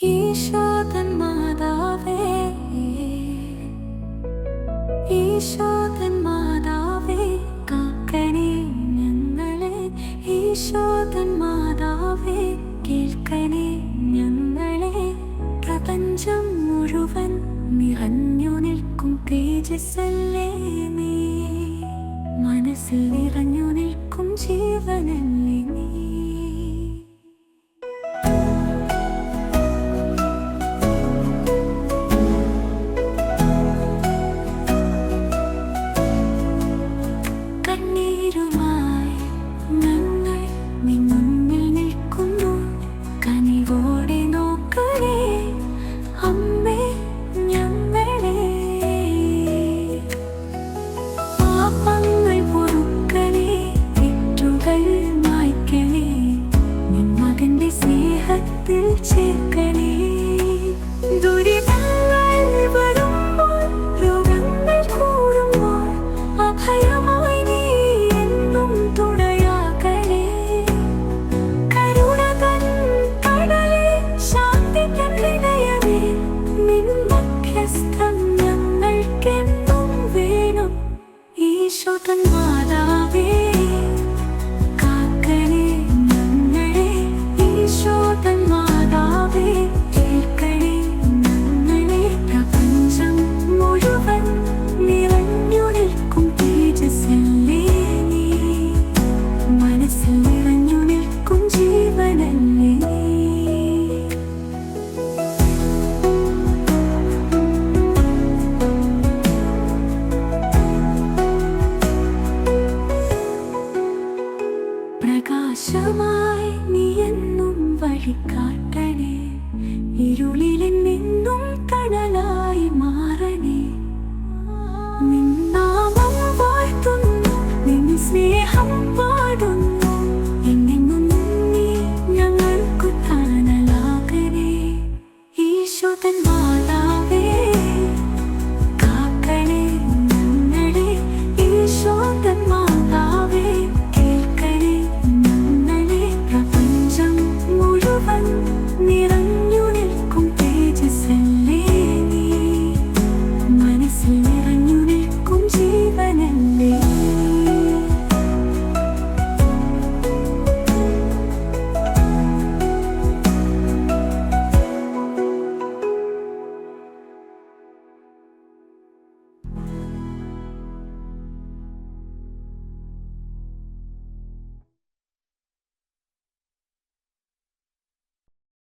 ഈശോതൻ മാതാവേ, ഈശോതൻ മാതാവേ, കാക്കണേ ഞങ്ങളെ. ഈശോതൻ മാതാവേ, കേൾക്കണേ ഞങ്ങളെ. പ്രപഞ്ചം മുഴുവൻ നിറഞ്ഞു നിൽക്കും തേജസ്സല്ലേ നീ, മനസ്സിൽ നിറഞ്ഞു നിൽക്കും ജീവനല്ലേ നീ. കണ്ണീരുമായി ഞങ്ങൾ നിൻ മുന്നിൽ നിൽക്കുന്നു, കനിവോടെ നോക്കണേ അമ്മേ ഞങ്ങളെ. പാപങ്ങൾ പൊറുക്കണേ, തെറ്റുകൾ മായ്ക്കണേ, നിൻ മകന്റെ സ്നേഹത്തിൽ ചേർക്കണേ. ദുരിതങ്ങൾ വരുമ്പോൾ, രോഗങ്ങൾ കൂടുമ്പോൾ, അഭയമായി നീ എന്നും തുണയാകണേ. കരുണതൻ കടലേ, ശാന്തി തൻ ഹൃദയമേ, നിൻ മധ്യസ്ഥം ഞങ്ങൾക്കെന്നും വേണം. ഈശോതൻ മാതാവേ, കാക്കണേ ഞങ്ങളെ. ഈശോതൻ മാതാവേ, കേൾക്കണേ ഞങ്ങളെ. പ്രപഞ്ചം മുഴുവൻ നിറഞ്ഞു നിൽക്കും തേജസ്സല്ലേ നീ, മനസ്സിൽ നിറഞ്ഞു നിൽക്കും ജീവനല്ലേ നീ. പ്രകാശമായി നീ എന്നും വഴി കാട്ടണേ, ഇരുളിൽ